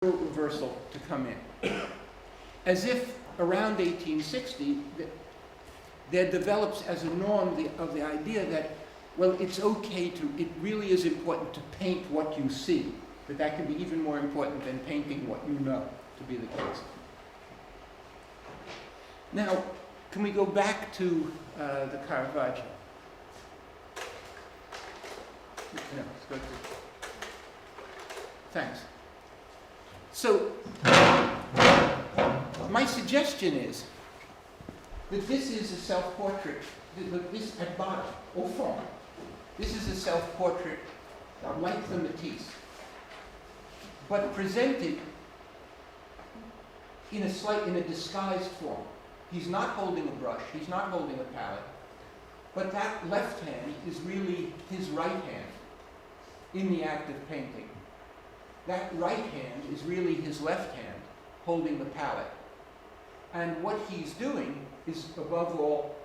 reversal to come in. As if around 1860, there develops as a norm of the idea that, well, it's okay to, it really is important to paint what you see, but that can be even more important than painting what you know to be the case. Now, can we go back to the Caravage? No, let's go to. Thanks. So, my suggestion is that this is a self-portrait, this at bottom, au fond, this is a self-portrait like the Matisse, but presented in a disguised form. He's not holding a brush, he's not holding a palette, but that left hand is really his right hand in the act of painting. That right hand is really his left hand holding the palette. And what he's doing is, above all,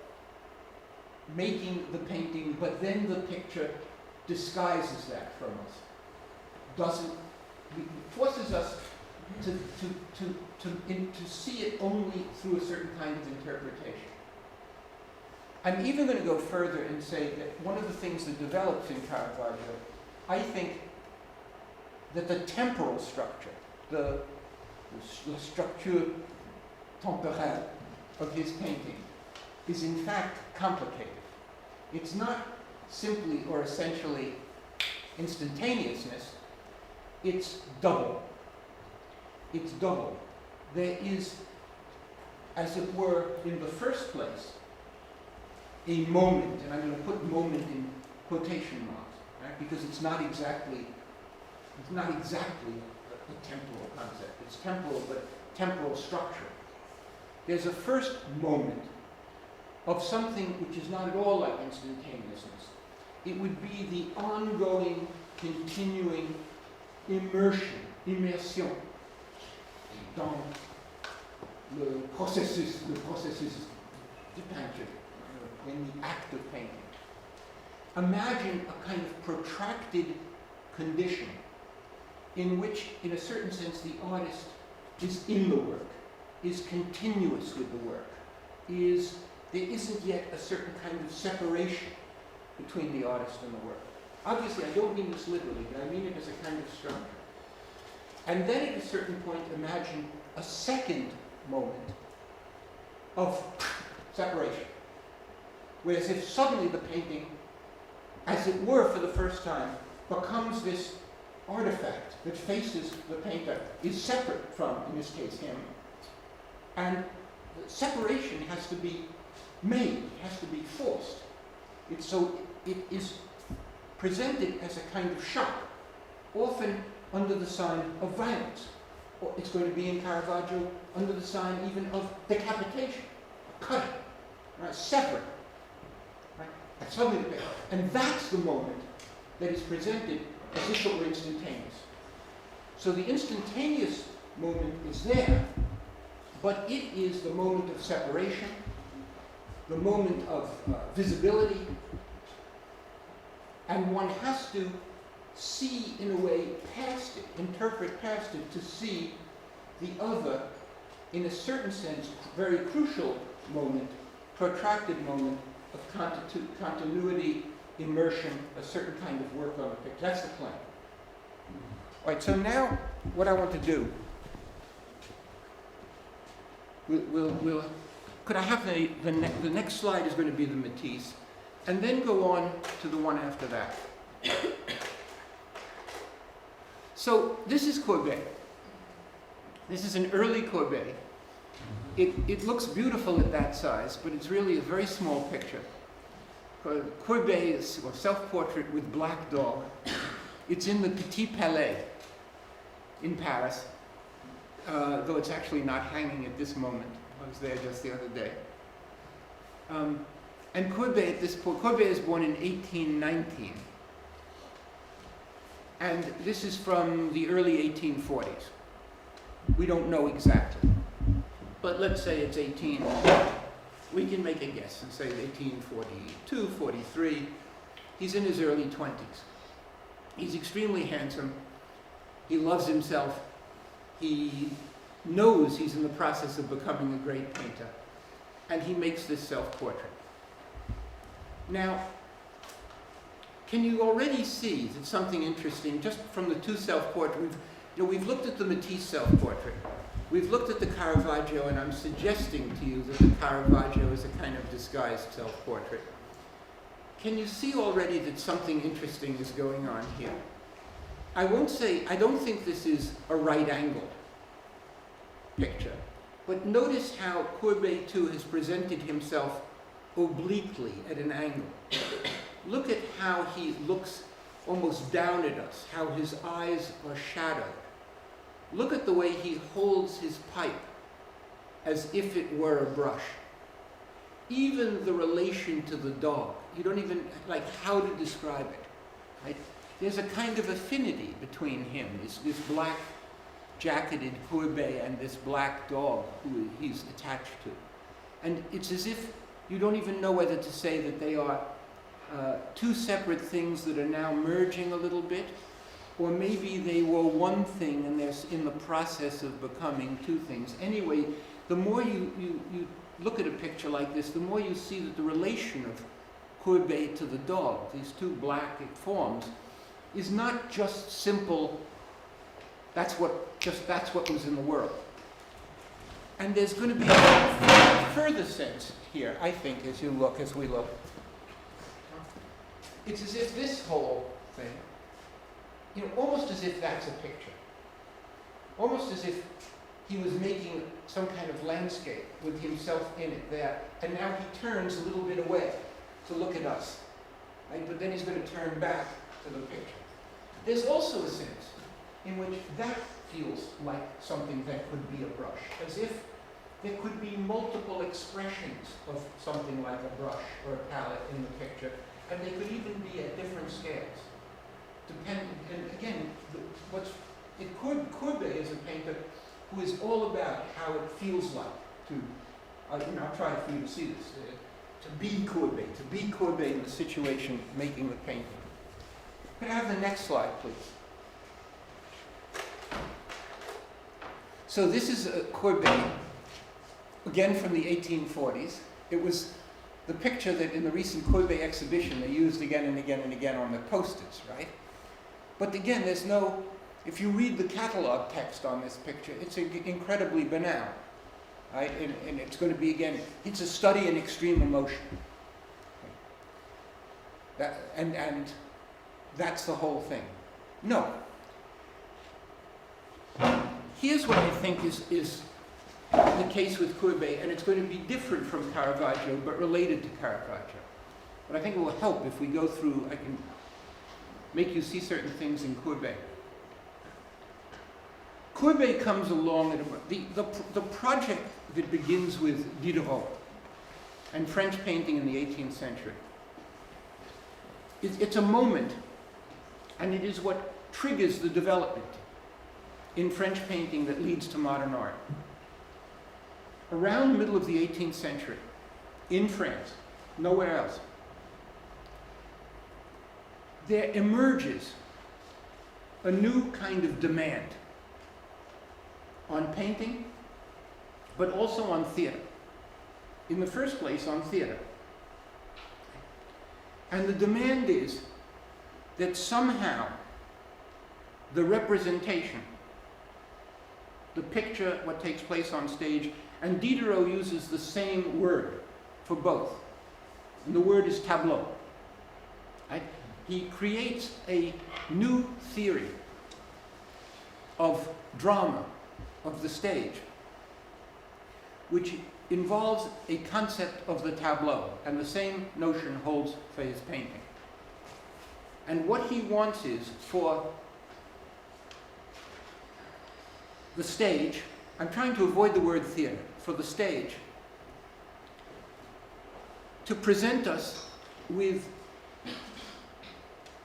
making the painting, but then the picture disguises that from us. Forces us to see it only through a certain kind of interpretation. I'm even going to go further and say that one of the things that develops in Caravage, I think that the temporal structure, the structure temporelle of his painting is in fact complicated. It's not simply or essentially instantaneousness, it's double. It's double. There is, as it were, in the first place, a moment, and I'm going to put moment in quotation marks, right? Because it's not exactly a temporal concept. It's temporal, but temporal structure. There's a first moment of something which is not at all like instantaneousness. It would be the ongoing, continuing immersion dans le processus de peinture, in the act of painting. Imagine a kind of protracted condition in which, in a certain sense, the artist is in the work, is continuous with the work, there isn't yet a certain kind of separation between the artist and the work. Obviously, I don't mean this literally, but I mean it as a kind of structure. And then at a certain point, imagine a second moment of separation. Whereas if suddenly the painting, as it were for the first time, becomes this artifact that faces the painter, is separate from, in this case, him. And the separation has to be made, has to be forced. It is presented as a kind of shock, often under the sign of violence. Or it's going to be in Caravaggio under the sign even of decapitation, cutting, right, severing. Right? And suddenly the painter. And that's the moment that is presented as if it were instantaneous. So the instantaneous moment is there, but it is the moment of separation, the moment of visibility, and one has to see, in a way, past it, interpret past it, to see the other, in a certain sense, very crucial moment, protracted moment of continuity, immersion, a certain kind of work on the picture. That's the plan. All right, so now what I want to do, could I have the next slide is going to be the Matisse, and then go on to the one after that. So this is Courbet. This is an early Courbet. It looks beautiful at that size, but it's really a very small picture. Courbet is a self-portrait with black dog. It's in the Petit Palais in Paris, though it's actually not hanging at this moment. I was there just the other day. And Courbet at this point, Courbet is born in 1819. And this is from the early 1840s. We don't know exactly. But let's say it's 18. We can make a guess and say 1842, 43. He's in his early 20s. He's extremely handsome. He loves himself. he knows he's in the process of becoming a great painter, and he makes this self-portrait. Now, can you already see that something interesting, just from the two self-portraits? We've looked at the Matisse self-portrait. We've looked at the Caravaggio, and I'm suggesting to you that the Caravaggio is a kind of disguised self-portrait. Can you see already that something interesting is going on here? I won't say, I don't think this is a right-angled picture, but notice how Courbet too has presented himself obliquely at an angle. Look at how he looks almost down at us, how his eyes are shadowed. Look at the way he holds his pipe as if it were a brush. Even the relation to the dog, you don't even like how to describe it. Right? There's a kind of affinity between him, this black jacketed Courbet and this black dog who he's attached to. And it's as if you don't even know whether to say that they are two separate things that are now merging a little bit, or maybe they were one thing and they're in the process of becoming two things. Anyway, the more you look at a picture like this, the more you see that the relation of Courbet to the dog, these two black forms, is not just simple, that's what was in the world. And there's going to be a further sense here, I think, as we look. It's as if this whole thing, almost as if that's a picture. Almost as if he was making some kind of landscape with himself in it there, and now he turns a little bit away to look at us. Right? But then he's going to turn back to the picture. There's also a sense in which that feels like something that could be a brush, as if there could be multiple expressions of something like a brush or a palette in the picture, and they could even be at different scales. And again, Courbet is a painter who is all about how it feels like to, I'll try for you to see this, to be Courbet in the situation making the painting. Could I have the next slide, please? So this is Courbet, again from the 1840s. It was the picture that in the recent Courbet exhibition they used again and again and again on the posters, right? But again, if you read the catalog text on this picture, it's incredibly banal, right? And it's going to be, again, it's a study in extreme emotion. And that's the whole thing. No. Here's what I think is the case with Courbet, and it's going to be different from Caravaggio, but related to Caravaggio. But I think it will help if we go through, I can make you see certain things in Courbet. Courbet comes along at the project that begins with Diderot and French painting in the 18th century. It's a moment, and it is what triggers the development in French painting that leads to modern art. Around the middle of the 18th century, in France, nowhere else, there emerges a new kind of demand on painting, but also on theater. In the first place, on theater. And the demand is that somehow the representation, the picture, what takes place on stage, and Diderot uses the same word for both. And the word is tableau. Right? He creates a new theory of drama, of the stage, which involves a concept of the tableau, and the same notion holds for his painting. And what he wants is for the stage, I'm trying to avoid the word theater, for the stage, to present us with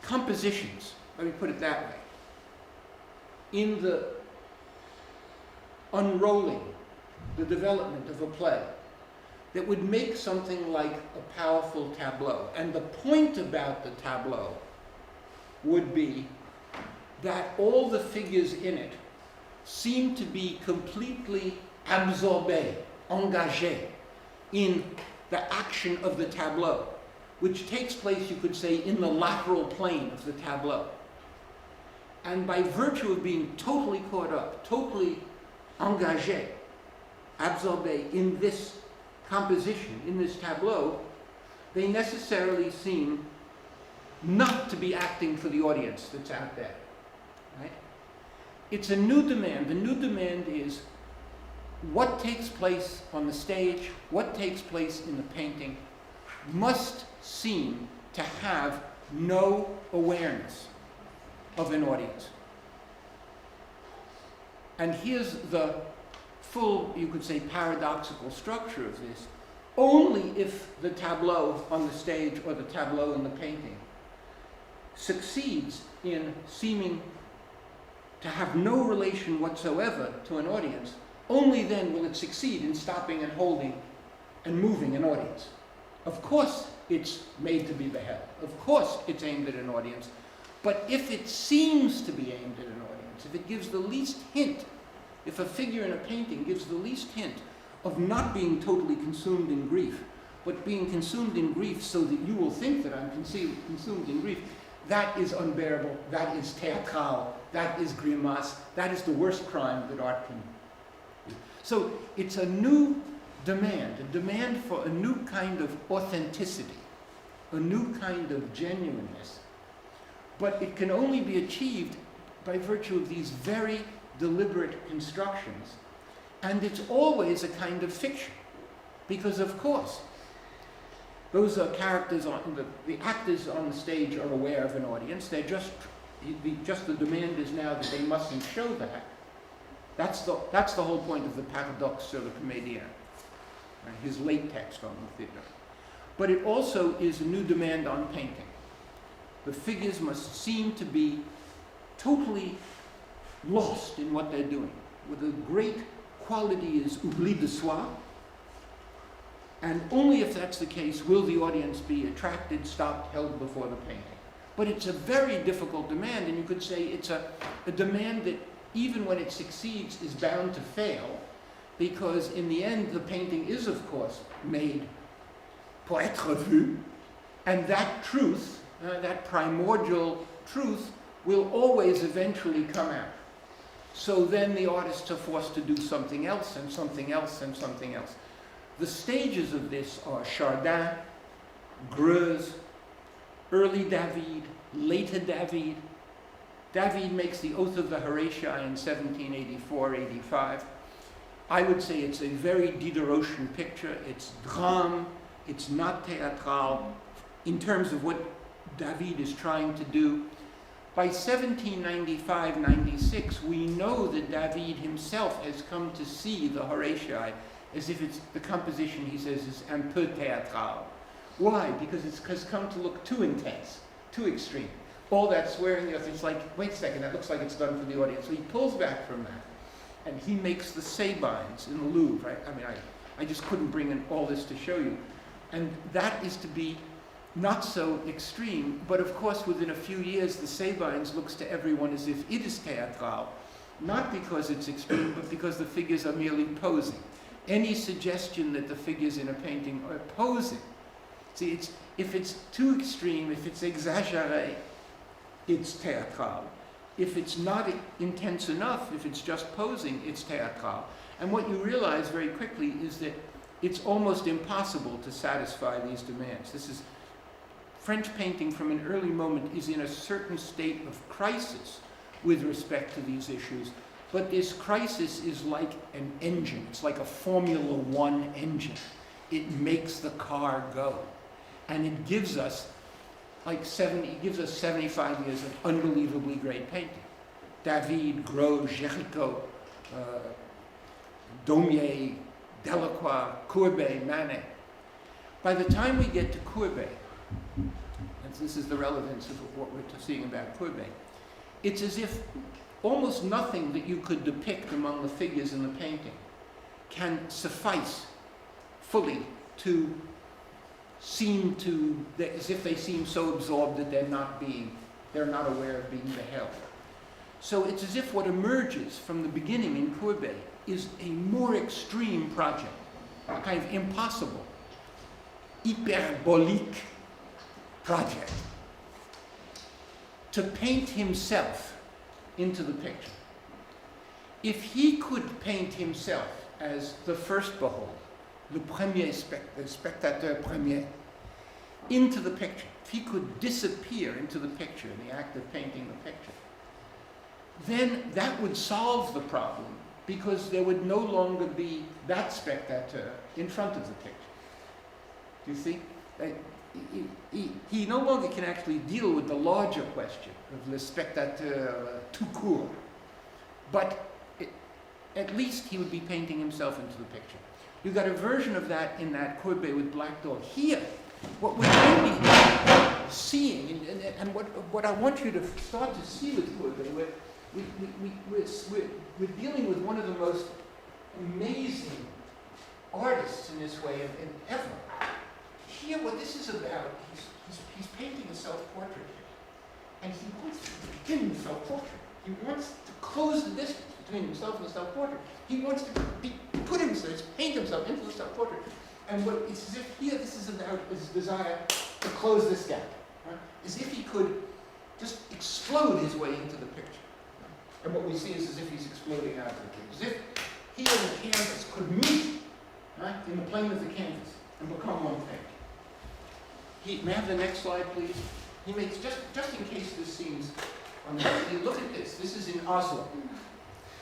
compositions, let me put it that way, in the unrolling, the development of a play that would make something like a powerful tableau. And the point about the tableau would be that all the figures in it seem to be completely absorbés, engagés, in the action of the tableau, which takes place, you could say, in the lateral plane of the tableau. And by virtue of being totally caught up, totally engagé, absorbé in this composition, in this tableau, they necessarily seem not to be acting for the audience that's out there. Right? It's a new demand. The new demand is what takes place on the stage, what takes place in the painting, must seem to have no awareness of an audience. And here's the full, you could say, paradoxical structure of this. Only if the tableau on the stage or the tableau in the painting succeeds in seeming to have no relation whatsoever to an audience, only then will it succeed in stopping and holding and moving an audience. Of course it's made to be beheld. Of course it's aimed at an audience. But if it seems to be aimed at an audience, if it gives the least hint, if a figure in a painting gives the least hint of not being totally consumed in grief, but being consumed in grief so that you will think that I'm consumed in grief, that is unbearable, that is théâtral, that is grimace, that is the worst crime that art can do. So it's a new demand, a demand for a new kind of authenticity, a new kind of genuineness. But it can only be achieved by virtue of these very deliberate constructions. And it's always a kind of fiction. Because of course, those are characters, the actors on the stage are aware of an audience. They're just the demand is now that they mustn't show that. That's the whole point of the paradoxe sur le comédien, right? His late text on the theater. But it also is a new demand on painting. The figures must seem to be totally lost in what they're doing, with a great quality is oubli de soi, and only if that's the case will the audience be attracted, stopped, held before the painting. But it's a very difficult demand, and you could say it's a demand that even when it succeeds is bound to fail, because in the end the painting is of course made pour être vu, and that truth, that primordial truth, will always eventually come out. So then the artists are forced to do something else and something else and something else. The stages of this are Chardin, Greuze, early David, later David. David makes the Oath of the Horatii in 1784-85. I would say it's a very Diderottian picture. It's drame, it's not théâtral in terms of what David is trying to do. By 1795-96, we know that David himself has come to see the Horatii as if it's the composition, he says, is un peu théâtral. Why? Because it's come to look too intense, too extreme. All that swearing, it's like, wait a second, that looks like it's done for the audience. So he pulls back from that, and he makes the Sabines in the Louvre. Right? I mean, I just couldn't bring in all this to show you. And that is to be not so extreme, but of course within a few years the Sabines looks to everyone as if it is théâtral, not because it's extreme, but because the figures are merely posing. Any suggestion that the figures in a painting are posing, see, if it's too extreme, if it's exagéré, it's théâtral. If it's not intense enough, if it's just posing, it's théâtral. And what you realize very quickly is that it's almost impossible to satisfy these demands. This is French painting from an early moment is in a certain state of crisis with respect to these issues, but this crisis is like an engine. It's like a Formula One engine. It makes the car go, and it gives us it gives us 75 years of unbelievably great painting. David, Gros, Géricault, Daumier, Delacroix, Courbet, Manet. By the time we get to Courbet, and this is the relevance of what we're seeing about Courbet, it's as if almost nothing that you could depict among the figures in the painting can suffice fully to seem to, as if they seem so absorbed that they're not aware of being beheld. So it's as if what emerges from the beginning in Courbet is a more extreme project, a kind of impossible, hyperbolique project, to paint himself into the picture. If he could paint himself as the first beholder, le spectateur premier, into the picture, if he could disappear into the picture in the act of painting the picture, then that would solve the problem, because there would no longer be that spectateur in front of the picture. Do you see? He no longer can actually deal with the larger question of le spectateur tout court, but at least he would be painting himself into the picture. You got a version of that in that Courbet with Black Dog. Here, what we're really seeing, and what I want you to start to see with Courbet, we're dealing with one of the most amazing artists in this way ever. Here, what this is about, he's painting a self-portrait here. And he wants to begin the self-portrait. He wants to close the distance between himself and the self-portrait. He wants to paint himself into the self-portrait. And what it's as if here, this is about his desire to close this gap. Right? As if he could just explode his way into the picture. And what we see is as if he's exploding out of the picture. As if he and the canvas could meet, right, in the plane of the canvas and become one thing. May I have the next slide, please? He makes, just in case this seems, look at this. This is in Oslo.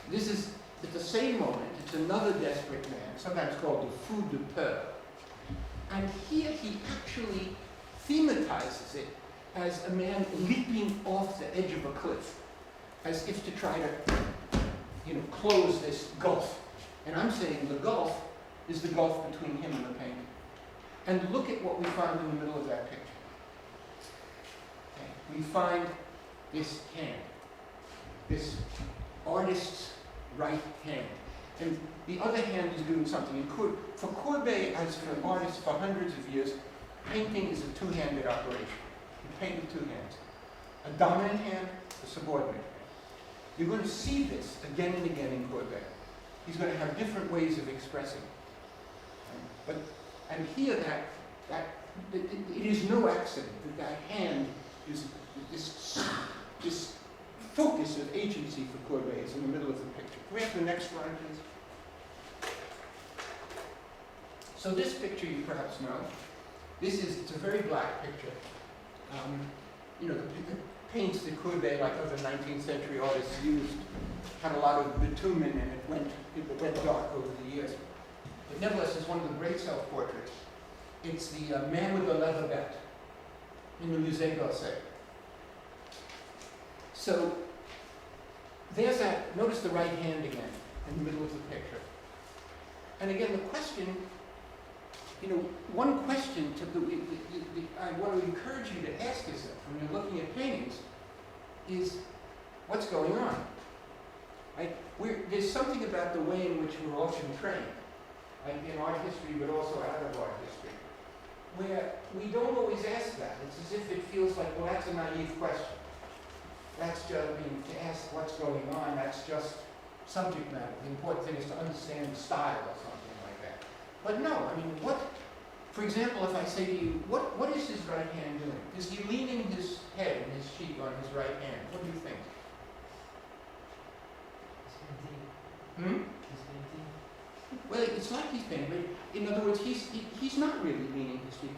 This is, at the same moment, it's another desperate man, sometimes called the fou de peur. And here he actually thematizes it as a man leaping off the edge of a cliff, as if to try to, close this gulf. And I'm saying the gulf is the gulf between him and the painting. And look at what we find in the middle of that picture. Okay. We find this hand, this artist's right hand. And the other hand is doing something. And for Courbet, as for artists for hundreds of years, painting is a two-handed operation. You paint with two hands. A dominant hand, a subordinate hand. You're going to see this again and again in Courbet. He's going to have different ways of expressing it. And here it is no accident that hand is this focus of agency for Courbet is in the middle of the picture. Can we have the next slide, please? So this picture you perhaps know. It's a very black picture. The paints that Courbet, like other 19th century artists used, had a lot of bitumen and it went dark over the years. But nevertheless, it's one of the great self-portraits. It's the man with the leather belt in the Musée d'Orsay. So there's that, notice the right hand again in the middle of the picture. And again, the question, one question I want to encourage you to ask yourself when you're looking at paintings is, what's going on? Right? There's something about the way in which we're often trained, like in art history, but also out of art history, where we don't always ask that. It's as if it feels like, well, that's a naive question. That's just, to ask what's going on, that's just subject matter. The important thing is to understand style or something like that. But no, for example, if I say to you, what is his right hand doing? Is he leaning his head and his cheek on his right hand? What do you think? Well, it's like he's painting, but in other words, he's not really leaning his cheek.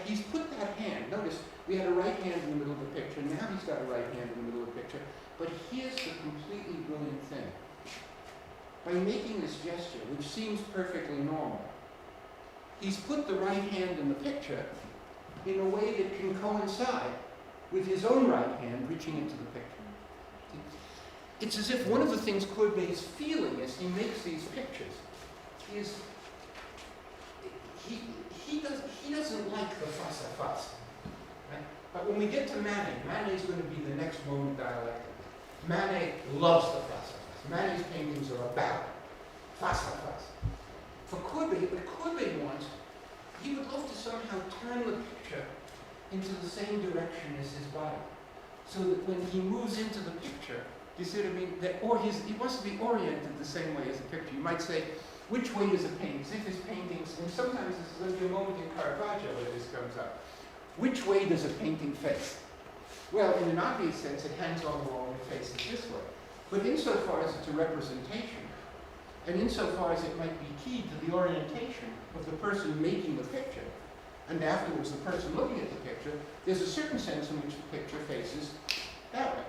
He's put that hand. Notice, we had a right hand in the middle of the picture. Now he's got a right hand in the middle of the picture. But here's the completely brilliant thing. By making this gesture, which seems perfectly normal, he's put the right hand in the picture in a way that can coincide with his own right hand reaching into the picture. It's as if one of the things Courbet is feeling as he makes these pictures is he doesn't like the face-à-face. Right? But when we get to Manet is going to be the next moment dialectic. Manet loves the face-à-face. Manet's paintings are about face-à-face. For Courbet, what Courbet wants, he would love to somehow turn the picture into the same direction as his body. So that when he moves into the picture, You see what I mean? He wants to be oriented the same way as a picture. You might say, which way does a painting? If his paintings, and sometimes there's going to be a moment in Caravage where this comes up. Which way does a painting face? Well, in an obvious sense, it hangs on the wall and it faces this way. But insofar as it's a representation, and insofar as it might be key to the orientation of the person making the picture, and afterwards the person looking at the picture, there's a certain sense in which the picture faces that way.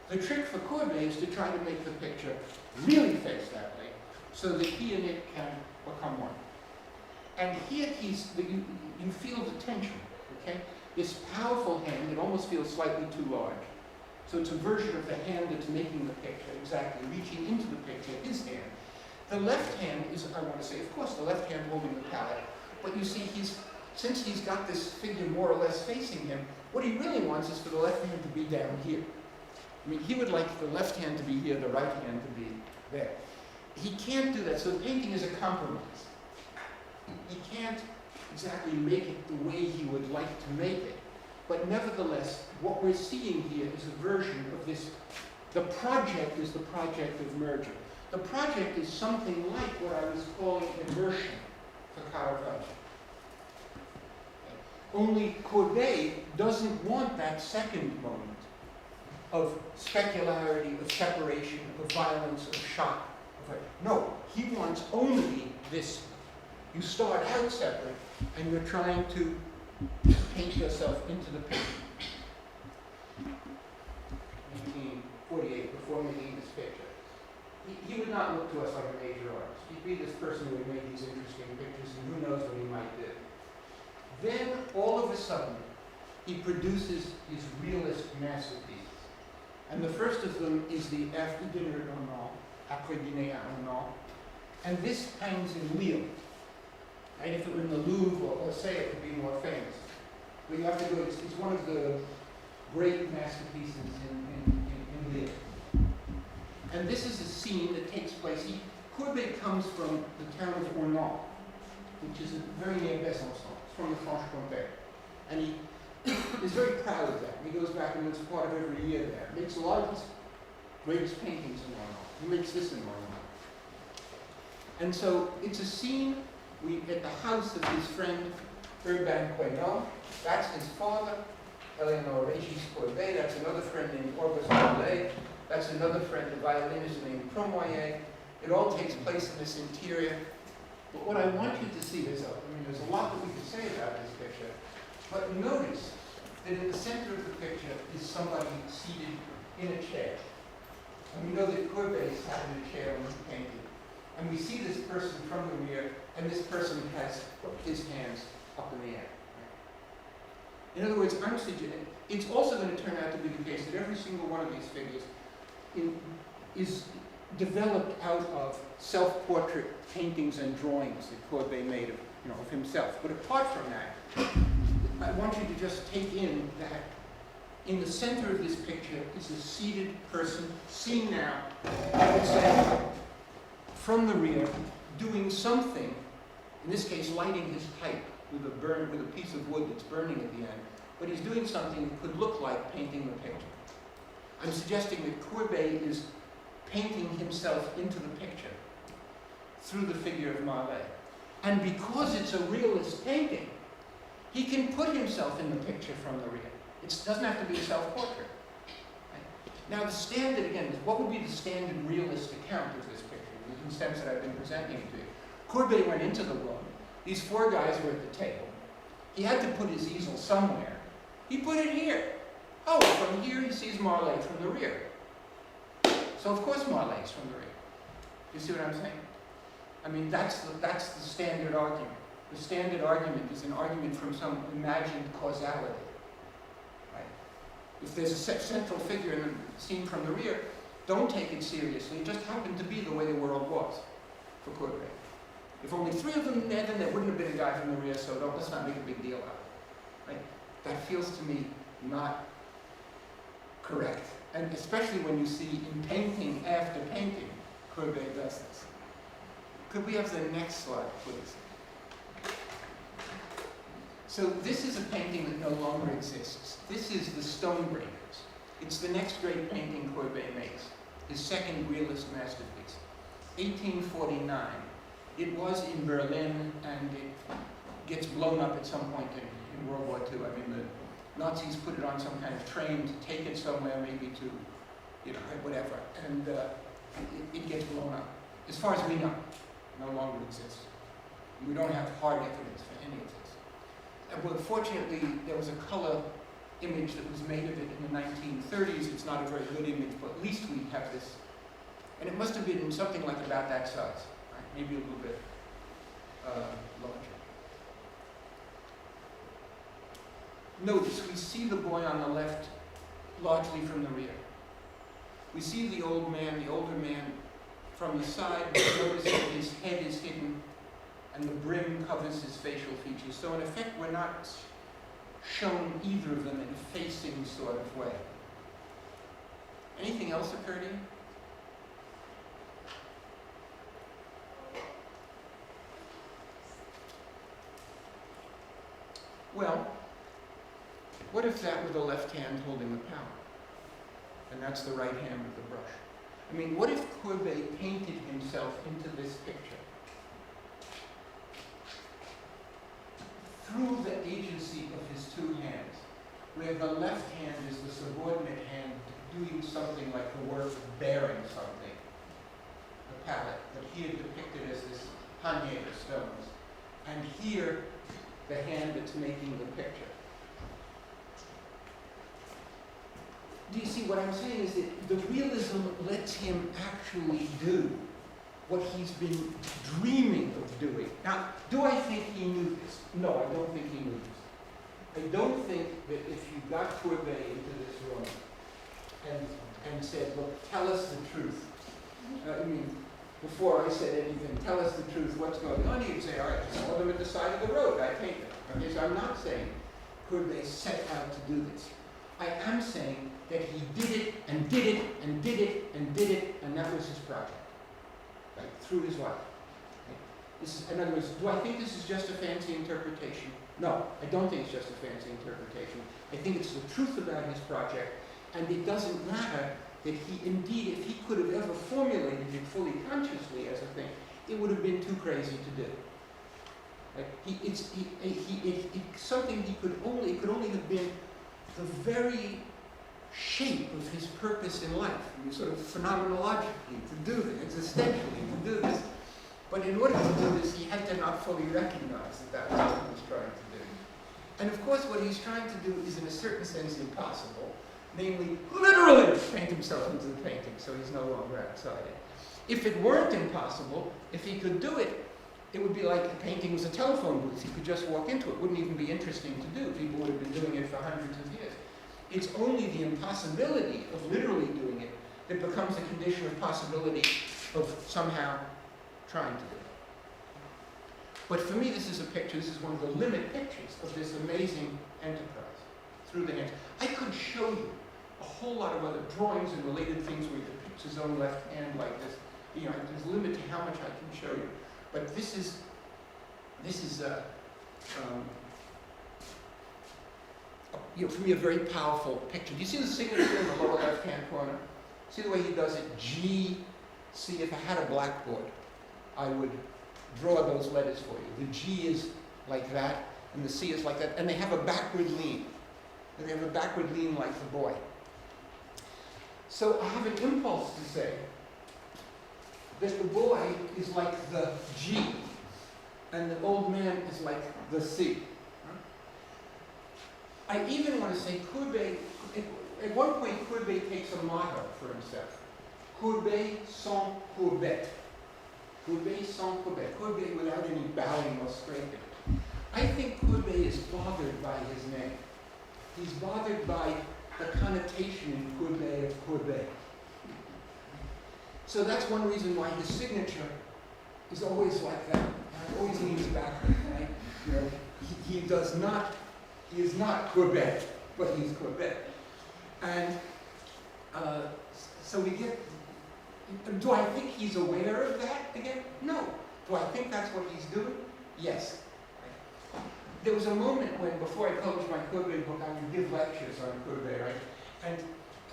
The trick for Courbet is to try to make the picture really face that way, so that he and it can become one. And here you feel the tension, okay? This powerful hand, it almost feels slightly too large. So it's a version of the hand that's making the picture, exactly, reaching into the picture, his hand. The left hand is, I want to say, of course, the left hand holding the palette, but you see, since he's got this figure more or less facing him, what he really wants is for the left hand to be down here. I mean, he would like the left hand to be here, the right hand to be there. He can't do that, so the painting is a compromise. He can't exactly make it the way he would like to make it. But nevertheless, what we're seeing here is a version of this. The project is the project of merger. The project is something like what I was calling immersion for Caravage. Only Courbet doesn't want that second moment of specularity, of separation, of violence, of shock. No, he wants only this. You start out separate, and you're trying to paint yourself into the picture. 1948, before making this picture. He would not look to us like a major artist. He'd be this person who would make these interesting pictures, and who knows what he might do. Then, all of a sudden, he produces his realist masterpieces. And the first of them is the After Dinner at 𝙩𝙩𝙢𝙥𝙨, Après Dîner à 𝙩𝙩𝙢𝙥. And this hangs in Lyon. And if it were in the Louvre or say it would be more famous. But you have to go, it's one of the great masterpieces in Lyon. And this is a scene that takes place. Courbet comes from the town of Ornans, which is very near Besançon. It's from the Franche-Comté. And he is very proud of that. He goes back and looks part of every year there. Makes a lot of his greatest paintings in Ornans. He makes this in Ornans. And so it's a scene at the house of his friend Urbain Queneau. That's his father, Eleanor Régis Courbet. That's another friend named Auguste Mollet. That's another friend, the violinist named Promoyer. It all takes place in this interior. But what I want you to see is, there's a lot that we could say about this picture, but notice that in the center of the picture is somebody seated in a chair. And we know that Courbet sat in a chair when he painted. And we see this person from the rear, and this person has his hands up in the air. Right? In other words, I'm suggesting, it's also going to turn out to be the case that every single one of these figures is developed out of self-portrait paintings and drawings that Courbet made of himself. But apart from that, I want you to just take in that in the center of this picture is a seated person, seen now, I would say, from the rear, doing something, in this case lighting his pipe with a piece of wood that's burning at the end, but he's doing something that could look like painting the picture. I'm suggesting that Courbet is painting himself into the picture through the figure of Marley. And because it's a realist painting, he can put himself in the picture from the rear. It doesn't have to be a self-portrait. Right? Now the standard, again, what would be the standard realist account of this picture, in the sense that I've been presenting it to you? Courbet went into the room. These four guys were at the table. He had to put his easel somewhere. He put it here. Oh, from here he sees Marley from the rear. So of course Marley's from the rear. You see what I'm saying? That's the standard argument. The standard argument is an argument from some imagined causality. Right? If there's a central figure in the scene from the rear, don't take it seriously. It just happened to be the way the world was for Courbet. If only three of them there, then there wouldn't have been a guy from the rear, so let's not make a big deal out of it. Right? That feels to me not correct. And especially when you see in painting after painting, Courbet does this. Could we have the next slide, please? So this is a painting that no longer exists. This is the Stonebreakers. It's the next great painting Courbet makes, his second realist masterpiece, 1849. It was in Berlin, and it gets blown up at some point in World War II. I mean, the Nazis put it on some kind of train to take it somewhere, maybe to, you know, whatever, and it gets blown up. As far as we know, no longer exists. We don't have hard evidence for any of this. Well, fortunately, there was a color image that was made of it in the 1930s. It's not a very good image, but at least we have this. And it must have been something like about that size, right? Maybe a little bit larger. Notice, we see the boy on the left largely from the rear. We see the old man, the older man, from the side. Notice that his head is hidden and the brim covers his facial features. So in effect, we're not shown either of them in a facing sort of way. Anything else occur to you? Well, what if that were the left hand holding the power? And that's the right hand with the brush. I mean, what if Courbet painted himself into this picture through the agency of his two hands, where the left hand is the subordinate hand doing something like the work of bearing something, the palette that he had depicted as this pannier of stones, and here the hand that's making the picture. Do you see what I'm saying is that the realism lets him actually do what he's been dreaming of doing. Now, do I think he knew this? No, I don't think he knew this. I don't think that if you got Courbet into this room and said, look, tell us the truth. I mean, before I said anything, tell us the truth, what's going on? You'd say, all right, I saw them at the side of the road, I paint them. Okay, so I'm not saying Courbet set out to do this. I am saying that he did it, and did it, and did it, and did it, and that was his project. Right, through his life. Right. This is, in other words, do I think this is just a fancy interpretation? No, I don't think it's just a fancy interpretation. I think it's the truth about his project, and it doesn't matter that he indeed, if he could have ever formulated it fully consciously as a thing, it would have been too crazy to do. Right? It's something he could only, it could only have been the very shape of his purpose in life, sort of phenomenologically to do this, existentially to do this. But in order to do this, he had to not fully recognize that that was what he was trying to do. And of course, what he's trying to do is, in a certain sense, impossible, namely, literally paint himself into the painting, so he's no longer outside it. If it weren't impossible, if he could do it, it would be like a painting was a telephone booth. He could just walk into it. Wouldn't even be interesting to do. People would have been doing it for hundreds of years. It's only the impossibility of literally doing it that becomes a condition of possibility of somehow trying to do it. But for me, this is a picture, this is one of the limit pictures of this amazing enterprise through the hands. I could show you a whole lot of other drawings and related things where he depicts his own left hand like this. You know, there's a limit to how much I can show you. But this is you know, for me, a very powerful picture. Do you see the signature in the lower left-hand corner? See the way he does it? G. See, if I had a blackboard, I would draw those letters for you. The G is like that, and the C is like that, and they have a backward lean. They have a backward lean like the boy. So I have an impulse to say that the boy is like the G, and the old man is like the C. I even want to say Courbet, at one point Courbet takes a motto for himself. Courbet sans Courbet. Courbet sans Courbet. Courbet without any bowing or scraping. I think Courbet is bothered by his name. He's bothered by the connotation in Courbet of Courbet. So that's one reason why his signature is always like that. It always leans backward, right? You know, he is not Courbet, but he's Courbet. And so we get, do I think he's aware of that again? No. Do I think that's what he's doing? Yes. There was a moment when, before I published my Courbet book, I would give lectures on Courbet, right? And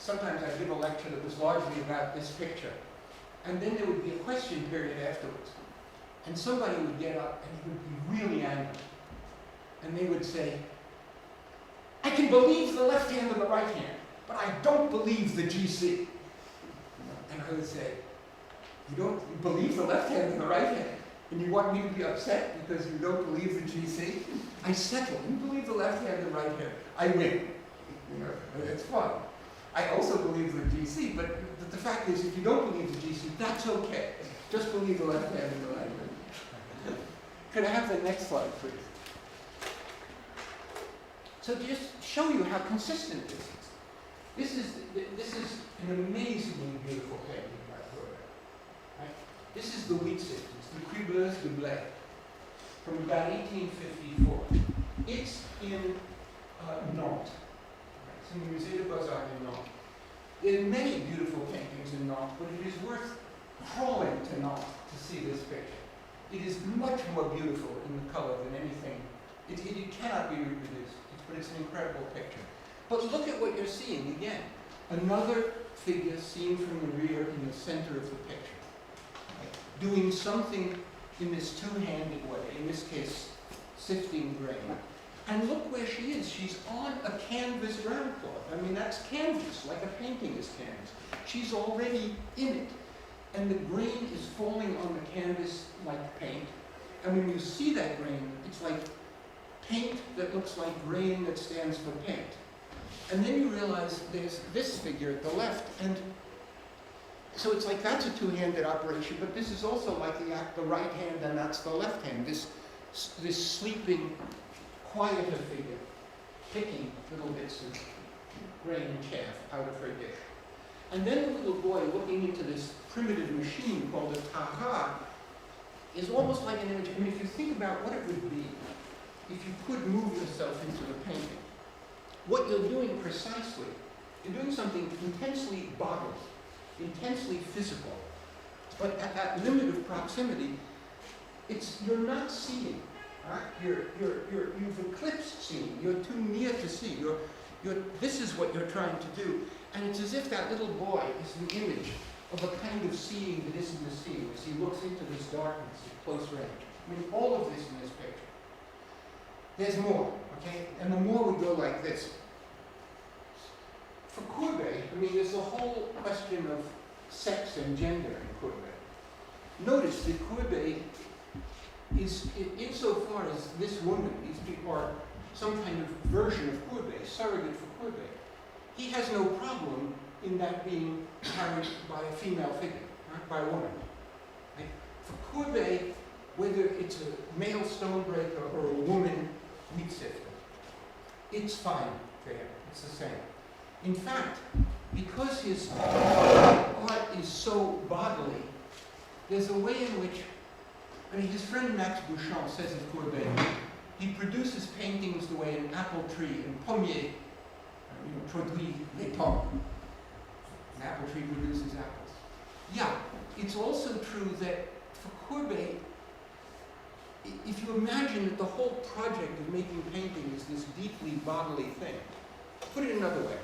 sometimes I'd give a lecture that was largely about this picture. And then there would be a question period afterwards. And somebody would get up and he would be really angry. And they would say, I can believe the left hand and the right hand, but I don't believe the GC. And I would say, you don't believe the left hand and the right hand? And you want me to be upset because you don't believe the GC? I settle. You believe the left hand and the right hand. I win. You know, it's fun. I also believe the GC, but the fact is, if you don't believe the GC, that's okay. Just believe the left hand and the right hand. Could I have the next slide, please? So to just show you how consistent this is an amazingly beautiful painting by Courbet. Right? This is the wheat systems, the Cribleuse de Blé, from about 1854. It's in Nantes. It's in the Musée des Beaux-arts in Nantes. There are many beautiful paintings in Nantes, but it is worth crawling to Nantes to see this picture. It is much more beautiful in the color than anything. It cannot be reproduced, but it's an incredible picture. But look at what you're seeing again. Another figure seen from the rear in the center of the picture. Right? Doing something in this two-handed way, in this case, sifting grain. And look where she is. She's on a canvas ground cloth. I mean, that's canvas, like a painting is canvas. She's already in it. And the grain is falling on the canvas like paint. And when you see that grain, it's like paint that looks like grain that stands for paint. And then you realize there's this figure at the left. And so it's like that's a two-handed operation, but this is also like the right hand and that's the left hand. This sleeping, quieter figure, picking little bits of grain and chaff out of her dish. And then the little boy looking into this primitive machine called a 𝙩𝙩𝙦 is almost like an image. I mean, if you think about what it would be if you could move yourself into the painting, what you're doing precisely, you're doing something intensely bodily, intensely physical, but at that limit of proximity, you're not seeing. Right? You've eclipsed seeing. You're too near to see. This is what you're trying to do. And it's as if that little boy is the image of a kind of seeing that isn't the seeing, as he looks into this darkness at close range. I mean, all of this in this picture. There's more, okay? And the more we go like this. For Courbet, I mean, there's a whole question of sex and gender in Courbet. Notice that Courbet is, insofar as this woman, these people are some kind of version of Courbet, surrogate for Courbet. He has no problem in that being carried by a female figure, right? By a woman. Right? For Courbet, whether it's a male stonebreaker or a woman wheat sifter, it's fine for him. It's the same. In fact, because his art is so bodily, there's a way in which, I mean, his friend Max Bouchon says of Courbet, he produces paintings the way an apple tree and pommier produit les pommes. An apple tree produces apples. Yeah, it's also true that for Courbet, if you imagine that the whole project of making painting is this deeply bodily thing, put it another way.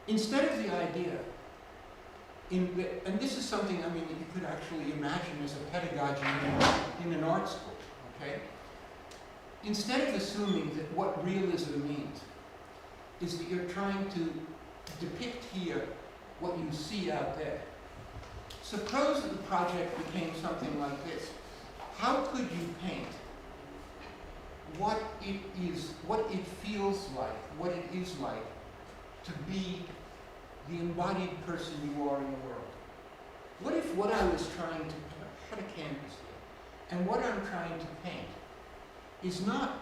Instead of the idea, and this is something, I mean, that you could actually imagine as a pedagogy in an art school, okay? Instead of assuming that what realism means is that you're trying to depict here what you see out there. Suppose that the project became something like this. How could you paint what it is, what it feels like, what it is like to be the embodied person you are in the world? What if what I was trying to put a canvas here, and what I'm trying to paint is not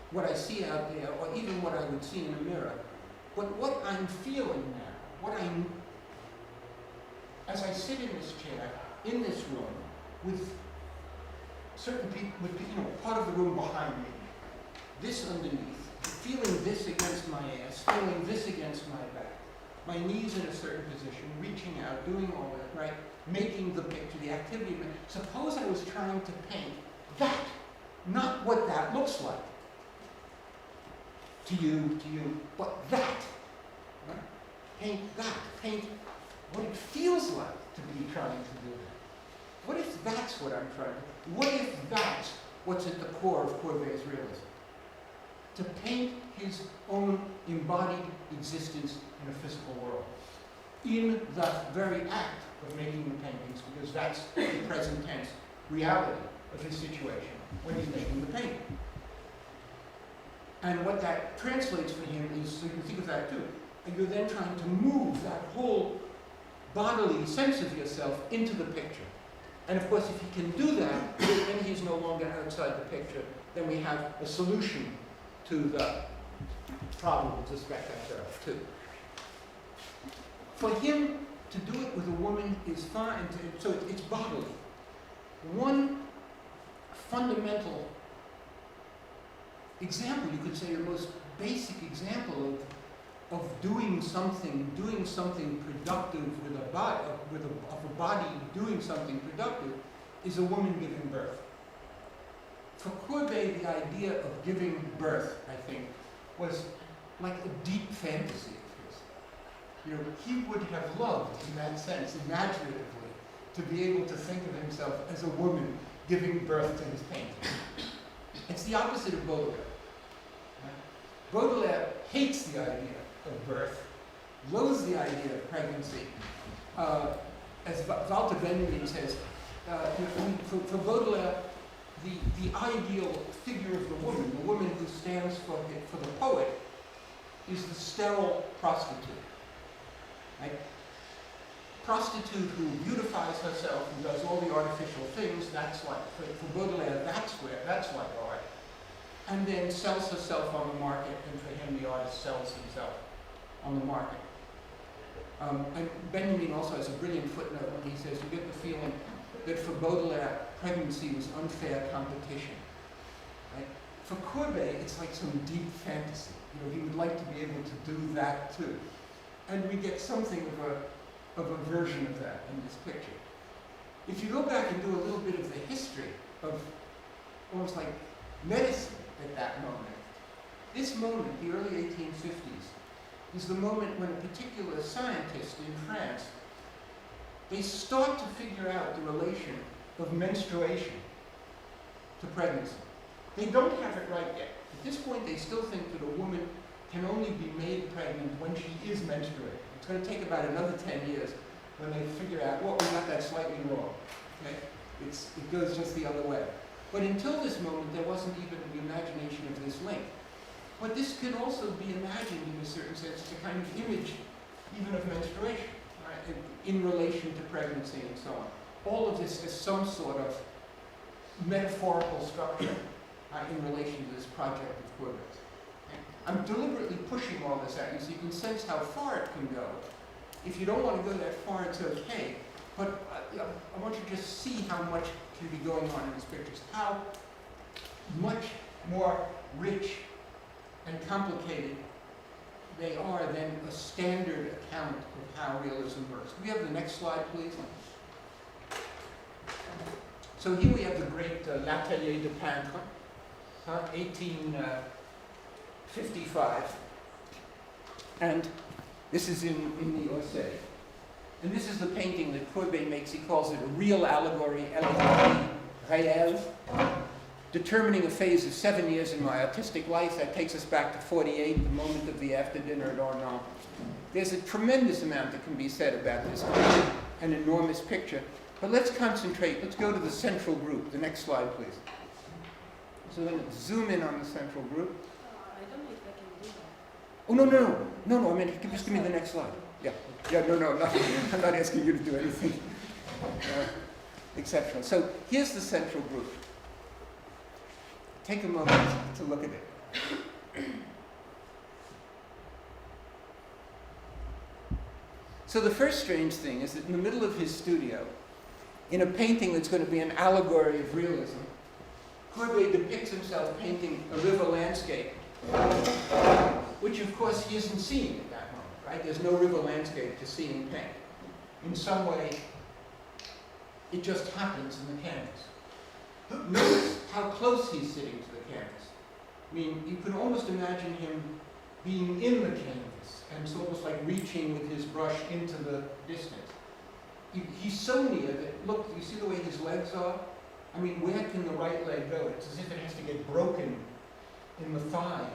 what I see out there, or even what I would see in a mirror, but what I'm feeling now, as I sit in this chair, in this room, with certain people, part of the room behind me, this underneath, feeling this against my ass, feeling this against my back, my knees in a certain position, reaching out, doing all that, right? Making the picture, the activity. Suppose I was trying to paint that, not what that looks like to you, but that. paint that, paint what it feels like to be trying to do that. What if that's what I'm trying to do? What if that's what's at the core of Courbet's realism? To paint his own embodied existence in a physical world, in the very act of making the paintings, because that's the present tense reality of his situation when he's making the painting. And what that translates for him is, so you can think of that too, and you're then trying to move that whole bodily sense of yourself into the picture. And of course, if he can do that, then he's no longer outside the picture. Then we have a solution to the problem of the spectateur too. For him to do it with a woman is fine, so it's bodily. One fundamental example, you could say the most basic example of doing something productive with a body, of a body doing something productive, is a woman giving birth. For Courbet, the idea of giving birth, I think, was like a deep fantasy of his. You know, he would have loved, in that sense, imaginatively, to be able to think of himself as a woman giving birth to his painting. It's the opposite of Baudelaire. Baudelaire hates the idea of birth, loathes the idea of pregnancy. As Walter Benjamin says, for Baudelaire, the ideal figure of the woman who stands for the poet, is the sterile prostitute. Right? Prostitute who beautifies herself and does all the artificial things, that's like, for Baudelaire, that's like art. And then sells herself on the market, and for him the artist sells himself on the market. And Benjamin also has a brilliant footnote when he says, you get the feeling that for Baudelaire, pregnancy was unfair competition. Right? For Courbet, it's like some deep fantasy. You know, he would like to be able to do that too. And we get something of a version of that in this picture. If you go back and do a little bit of the history of almost like medicine at that moment, this moment, the early 1850s, is the moment when a particular scientist in France, they start to figure out the relation of menstruation to pregnancy. They don't have it right yet. At this point, they still think that a woman can only be made pregnant when she is menstruating. It's going to take about another 10 years when they figure out, well, we got that slightly wrong. Okay? It goes just the other way. But until this moment, there wasn't even the imagination of this link. But this can also be imagined in a certain sense as a kind of image even of menstruation, right? In relation to pregnancy and so on. All of this is some sort of metaphorical structure in relation to this project of Courbet's. I'm deliberately pushing all this at you so you can sense how far it can go. If you don't want to go that far, it's okay. But I want you to just see how much can be going on in these pictures, how much more rich and complicated they are than a standard account of how realism works. Can we have the next slide, please? So here we have the great L'Atelier de Peintre, 1855. And this is in the Orsay. And this is the painting that Courbet makes. He calls it a real allegory, allégorie réelle, determining a phase of 7 years in my artistic life. That takes us back to 48, the moment of the after dinner at Ornans. There's a tremendous amount that can be said about this an enormous picture. But let's concentrate. Let's go to the central group. The next slide, please. So then zoom in on the central group. I don't know if I can do that. Oh, no. I mean, just give me the next slide. Yeah, no, I'm not asking you to do anything exceptional. So here's the central group. Take a moment to look at it. So the first strange thing is that in the middle of his studio, in a painting that's going to be an allegory of realism, Courbet depicts himself painting a river landscape, which of course he isn't seeing at that moment, right? There's no river landscape to see in paint. In some way, it just happens in the canvas. Notice how close he's sitting to the canvas. I mean, you can almost imagine him being in the canvas, and it's almost like reaching with his brush into the distance. He's so near that, look, you see the way his legs are? I mean, where can the right leg go? It's as if it has to get broken in the thigh.